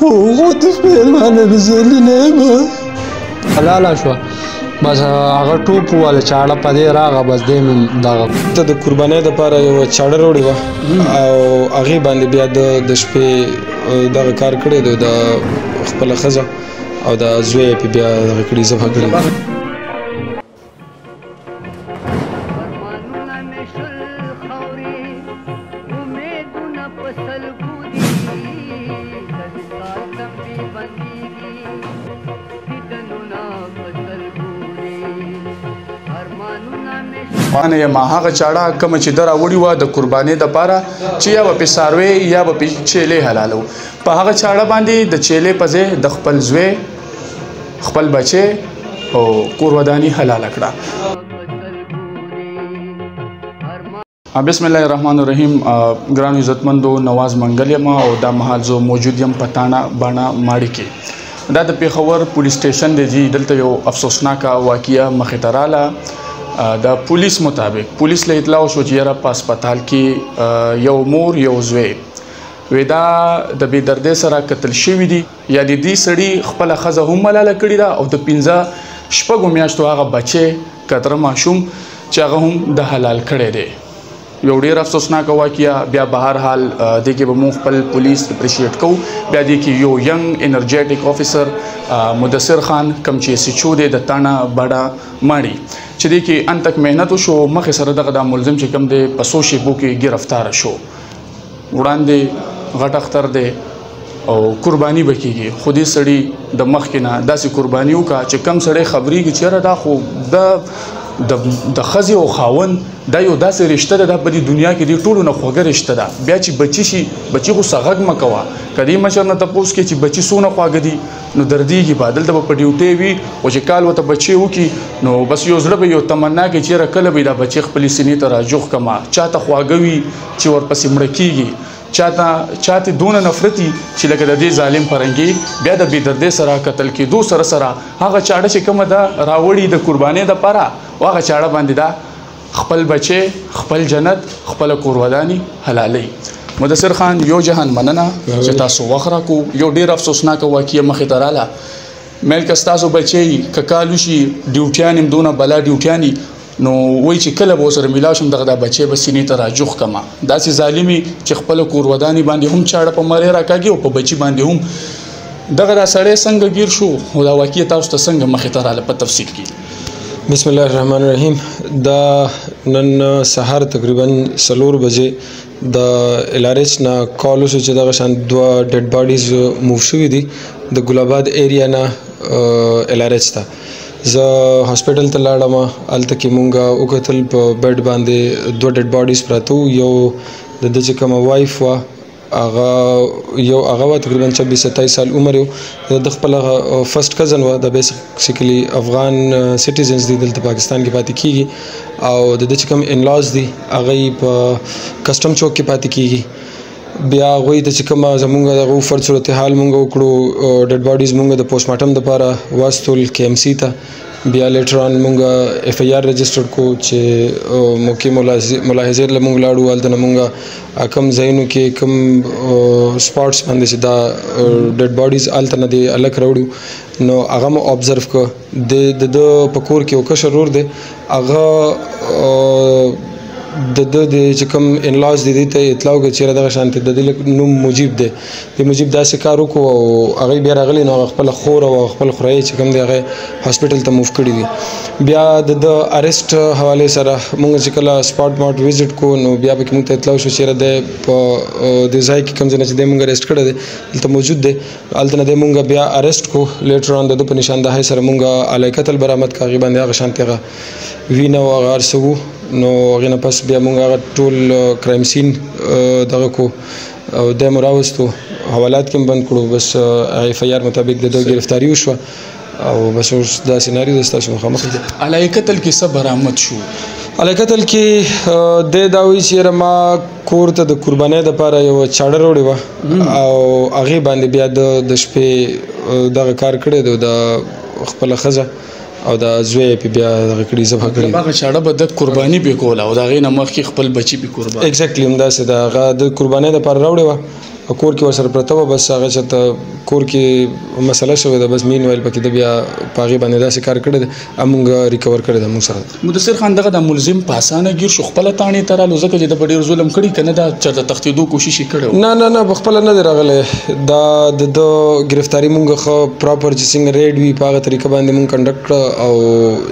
وغوت مېلمانه مې زلي نه یم حلاله شوه بس هغه ټوپ وواله چاړه په دې راغه بس دی مې دغه ته د قربانۍ دپاره یوه چاړه راوړې وه او هغې باندې بیا د شپې دغه کار کړی دی د خپله ښځه او د زوی یې پې بیا دغه کړي ذبح کړي وانه یم هغه چاړه کومه چې ده راوړې وه د قربانۍ دپاره چې یا به پې څاروی یا به پې چیلې حلالو په هغه چاړه باندې د چیلې په ځای د خپل زوی خپل بچی او کور وداني حلاله کړه. بسم الله الرحمن الرحیم. ګرانو عزتمندو نواز منګل یم او دا مهال زه موجود یم په تاڼه باڼه ماړي کې. دا د پېښور پولیس سټیشن دی جی. دلته یو افسوسناکه واقعه مخې ته راله. د پولیس مطابق پولیس له اطلاع شو چې یاره په هسپتال کې یو مور یو زوی وی دا د بې دردۍ سره قتل شوي دي یا د دې سړي خپله ښځه هم ملاله کړې ده او د 15 شپږو میاشتو هغه بچی کتره ماشوم چې هغه هم د حلال کړی دی. یو ډېر افسوسناکه واقعه. بیا به هر حال دې کې به موږ خپل پولیس اپریشیټ کوو. بیا دې کې یو ینګ انرجیټک افیسر مدثر خان کوم چې سچو دی د تاڼه باډه ماړي چې دې کې ان تک محنت وشو مخې سره دغه دا ملزم چې کوم دی په څو شیبو کې ګرفتاره شو. وړاندې غټ اختر دی او قرباني به کېږي خو دې سړي د مخکې نه داسې قرباني وکړه چې کم سړی خبرېږي چې یاره دا خو د ښځې او خاوند دا یو داسې رشته ده دا په دې دنیا کې دې ټولو نه خوږه رشته ده. بیا چې بچي شي بچي خو څه غږ مه کوه که دې مشر نه تپوس کې چې بچي څونه خواږه دي نو دردېږي به. دلته به په ډیوټۍ وي او چې کال ورته بچی وکړي نو بس یو زړه به یو تمنا کوي چې یاره کله به دا بچی خپلې سینې ته راجوخ کړمه. چاته خواږه وي چې ورپسې مړه کېږي چاته دونه نفرتي چې لکه د دې ظالم فرنګي بیا د بې دردۍ سره قتل کېدو سره هغه چاړه چې کومه ده راوړي د قربانۍ دپاره هغه چاړه باندې ده خپل بچی خپل جنت خپله کور وداني حلالوي. مدثر خان یو جهان مننه چې تاسو وخت راکو. یو ډېر افسوسناکه واقعه مخې ته راله. میل که ستاسو بچی که کال وشي ډیوټیان هم دونه بلا ډیوټیاني نو وایي چې کله به ورسره میلاو شم دغه دا بچی به سینې ته راجوخ کړمه. داسې ظالمي چې خپله کور وداني باندې هم چاړه په مرۍ راکاږي او په بچي باندې هم. دغه دا سړی څنګه ګیر شو او دا واقعه تاسو ته څنګه مخې ته راله په تفصیل کې؟ بسم الله الرحمن الرحیم. دا نن سهار تقریبا 4 بجې د LRH نه کال وشو چې دغه شان 2 ډیډ باډیز موو شوي دي د ګلاباد ایریا نه LRH ته. زه هاسپټل ته لاړم. هلته کې مونږ وکتل په بیډ باندې 2 ډیډ باډیز پراته وو. یو د ده چې کومه وایف وه هغه وه تقریبا 26-27 سال عمر یو. د خپله فرسټ کزن وه. د بیسیکلی افغان سټیزنز دي دلته پاکستان کې پاتې کېږي او د ده چې کوم انلاز دي هغه یې په کسټم چوک کې پاتې کېږي. بیا هغوی ته چې کومه زمونږ دغه فرد صورتحال مونږ وکړو ډیډ باډیز مونږ د پوسټ مارټم دپاره واستول KMC ته. بیا لیټر آن مونږ FIR رجسټر کو چې موقع ملاحظې له مونږ لاړو. هلته نه مونږ کم ځایونو کې کم سپاټس باندې چې دا ډیډ باډیز هلته نه دی الګ راوړو نو هغه مو ابزرو کړه. د ده په کور کې یو کشر ورور دی هغه د چې کوم انلاز دي ته اطلاع وکړه چې دغه شانتې د دې نوم مجیب دی. د مجیب داسې کار وکړو او هغه بیا راغلی نو هغه خپله خور او خپل خورایي چې کوم دی هغه هاسپټل ته موف کړي دي. بیا د اریسټ حوالې سره مونږ چې کله سپاټ مارټ وزټ کو نو بیا پکې مونږ ته اطلاع شو چې دی په دې ځای کې کوم ځای نه چې دی مونږ اریسټ کړی دی دلته موجود دی. هلته نه دی مونږ بیا اریسټ کو. لیټر آن د ده په نشاندهۍ سره مونږ علیه قتل برآمد کړه. هغې باندې هغه شانتې هغه وینه او هغه هر څه وو نو هغې نه پس بیا مونږ هغه ټول کرایم سین دغه کو او دی مو راوستو حوالات کې هم بند کړو. بس FIR مطابق د ده ګرفتاري وشوه او بس اوس دا سیناریو ده ستاسو مخامخ دی. علیه قتل کې څه برآمد شو؟ علیه قتل کې دی دا وایي چې یاره ما کور ته د قربانۍ دپاره یوه چاړه راوړې وه او هغې باندې بیا د شپې دغه کار کړی دی د خپله ښځه او د زوی یې پې بیا دغه کړي ذبح کړي. هغه چاړه به د قرباني پې کوله او د هغې نه مخکې خپل بچي پې قرباني. ایګزیکټلي همداسې ده. هغه د قربانۍ دپاره راوړې وه کور کې ورسره پرته وه بس هغه چېرته کور کې مسله شوې ده بس مین ویل پکې د بیا په هغې باندې داسې کار کړی دی همونږ ریکور کړی ده موږ سره مدثر خان دغه د ملزم په اسانه ګیر شو خپله تاڼې ته رالو ځکه چې د په ډېر ظلم کړي که نه دا چېرته تښتېدو کوشش یې کړی نه نه په خپله نه دی راغلی دا د ګرفتاري مونږ ښه پراپر چې څنګه ریډ وي په هغه طریقه باندې مونږ کنډکټ کړه او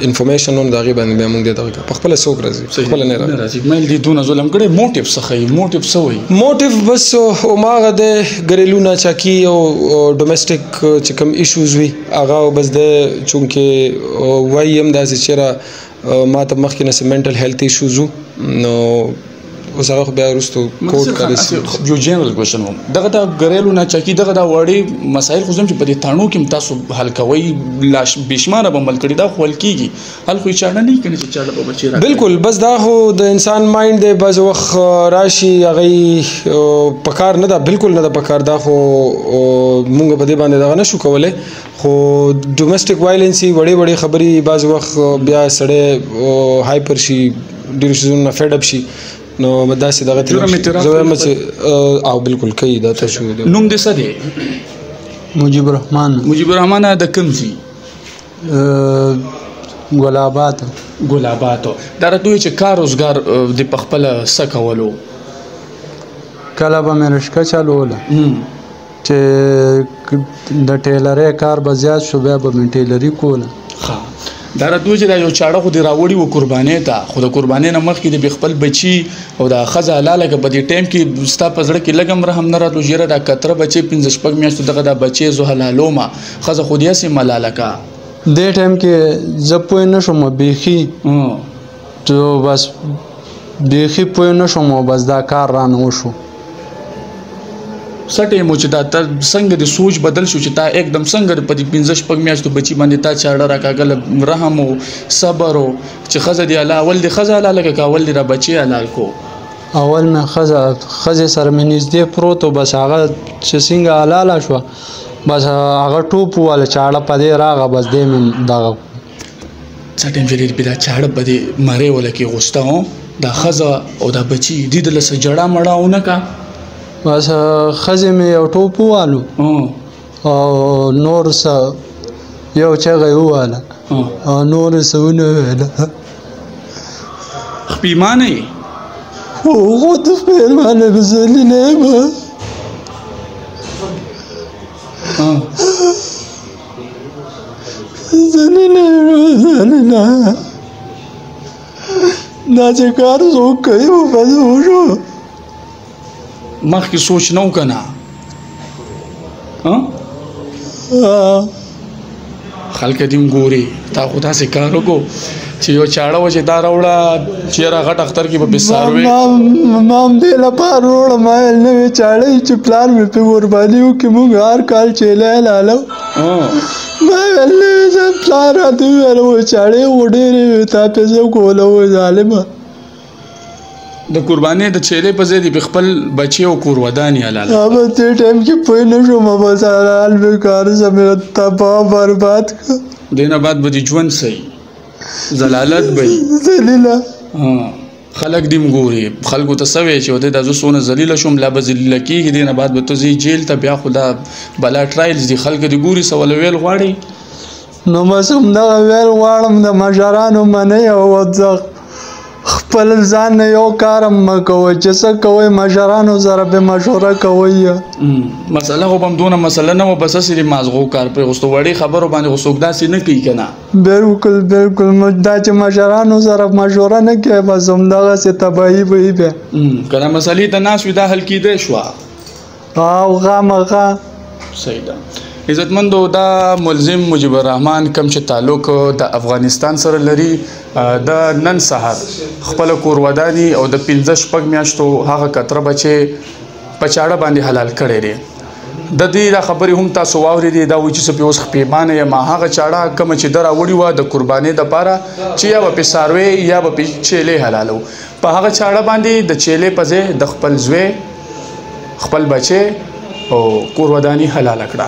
انفارمیشن ونه د هغې باندې بیا مونږ دې دغه کړه په خپله څوک راځي خپله نه راځي مایل دې دونه ظلم کړی موټیف څه ښیي موټیف څه وایي موټیف بس هماغه دی ګریلو ناچاکي او ډومسټک چې کوم ایشوز وي هغه بس دی چونکې وایي هم داسې چېرې ما ته مخکې نه څه منټل هیلث ایشوز وو نو اوس هغه خو بیا وروستو کوټ کاري یو جنرال کوېشن هم دغه د ګریلو ناچاکي دغه د وړې مسایل خو زم چې په دې تاڼو کې هم تاسو حل کوئ بېشماره به عمل کړي دا خو حل کېږي حل خو یې چاړه نه وي که نه چې چاړه به بچې بالکل بس دا خو د انسان مایند دی بعض وخت راشي هغې په کار نه ده بالکل نه ده په کار دا خو مونږ په دې باندې دغه نه شو کولی خو ډومسټک وایلنسي وړې خبرې بعض وخت بیا سړی هایپر شي ډېرو شیزونو نه فیډ اپ شي نو داسې دغه زه وایم چې او بالکل کوي دا ته شو نوم دې څه دی مجيب الرحمن د کوم ځای ګل آباد دا راته وایي چې کار روزګار د په خپله څه کولو کله به مې رشکه چلوله چې د ټیلرۍ کار به زیات شو بیا به مې ټیلري کوله دا راته وایي چې دا یو چاړه خو دې راوړي وه قربانۍ ته خو د قربانۍ نه مخکې د خپل بچي او د ښځه حلاله که په دې ټایم کې ستا په زړه کې لږ هم رحم نه راتلو ژیره دا کتره بچی 15-16 میاشتو دغه دا بچی زه حلالومه ښځه خو دې هسې ملاله کا دې ټایم کې زه پوه نه شوم بیخي تو بس بیخي پوه نه شوم بس دا کار رانه وشو څه ټایم و چې دا ته څنګه د سوچ بدل شو چې تا एकदम څنګه په دې 15-16 میاشتو بچي باندې تا چاړه راکاږله رحم او صبر او چې ښځه دې حلال اول دې ښځه حلاله که اول دې را بچي حلال کو اول مې ښځې سره مې نږدې پروت و بس هغه چې څنګه حلاله شوه بس هغه ټوپ وواله چاړه په دې راغه بس دې مې دغه څه ټایم چې دې دا چاړه په دې مرۍ وله کې غوسته و دا ښځه او دا بچي دې دله څه جړه مړه ونه کا بس ښځې مې یو ټوپ ووالو او نور څه یو چغه یې وواله او نور څه ونه ویله خپیمانه یې خو ته خپیمانه به ذلیله یم ذلیله دا چې کار څوک کوي بس وشو مخکې سوچ نه و که نه خلک دې هم ګوري تا خو داسې کار وکړو چې یو چاړه وه چې دا راوړه چېرې غټ اختر کې به پې څاروې ما هم دې لپاره وروړه ما ویل نوې چاړه چې پلار مې پې قرباني وکړي موږ هر کال چیلی حلالو ما ویل نوې پلار راته وویل و چاړې خو ډېرې وې تا پې څه کوله و ظالمه د قربانۍ د چیلې په ځای د خپل بچي او کور ودانې حلاله بس دې ټایم کې پوه نه شوم بس حلال مې کار زمې تباه برباد کړه دې نه بعد به دې ژوند صحیح ضلالت به وي ذلیله خلک دې هم ګوري خلکو ته څه وایي چې ودې دا زه څونه ذلیله شوم لا به ذلیله کېږي دې نه بعد به ته ځې جیل ته بیا خو دا بلا ټرایلز دي خلک دې ګوري څه وله ویل غواړي نو بس همدغه ویل غواړم د مشرانو منئ او خپل ځان نه یو کار مه کوئ چې څه کوئ مشرانو سره به مشوره کوئ مسله خو به هم دونه مسله نه وه بس هسې د مازغو کار پرېغوستو وړې خبرو باندې خو څوک داسې نه کوي که نه بالکل دا چې مشرانو سره مشوره نه کوي بس همدغسې تباهي به وي بیا که دا مسلې ته ناست وي دا حل کېدی شوه او خامخا صحیح ده عزتمندو دا ملزم مجيب الرحمن کم چې تعلق د افغانستان سره لري د نن سهار خپل کور وداني او د 15-16 میاشتو هغه کتره بچي په چاړه باندې حلال کړی دی د دې دا خبرې هم تاسو واورېدې دا وایي چې زه پې اوس خپیمانه یم هغه چاړه کومه چې ده راوړې وه د قربانۍ دپاره چې یا به پې څاروی یا به پې چیلې حلالو په هغه چاړه باندې د چیلې په ځای د خپل زوی خپل بچی او کور وداني حلاله کړه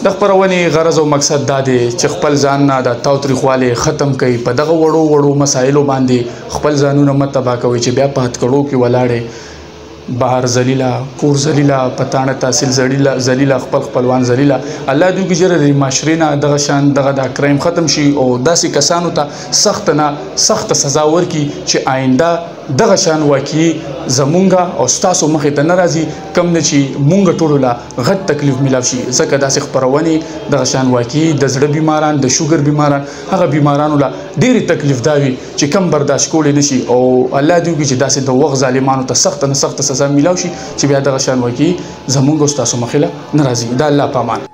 د خپرونې غرض او مقصد دا دی چې خپل ځان نه د تاوتریخوالې ختم کوي په دغه وړو وړو مسایلو باندې خپل ځانونه مه تباه کوئ چې بیا په هتکړو کې ولاړې بهر ذلیله کور ذلیله پتانه تحصیل ذلیله خپل خپلوان ذلیله الله دې وکړي چې د معاشرې نه دغه شان دغه دا کرایم ختم شي او داسې کسانو ته سخت سزا ورکړي چې آینده دغه شان واقعي زمونږ او ستاسو مخې ته نه راځي کم نه چې مونږ ټولو له غټ تکلیف میلاو شي ځکه داسې خپرونې دغه شان واقعي د زړه بیماران د شوګر بیماران هغه بیمارانو له ډېرې تکلیف دا وي چې کم برداشت کولی نه شي او الله دې وکړي چې داسې د وخت ظالمانو ته سخت نه سخت سزا میلاو شي چې بیا دغه شان واقعي زمونږ او ستاسو مخې له نه راځي دا الله په امان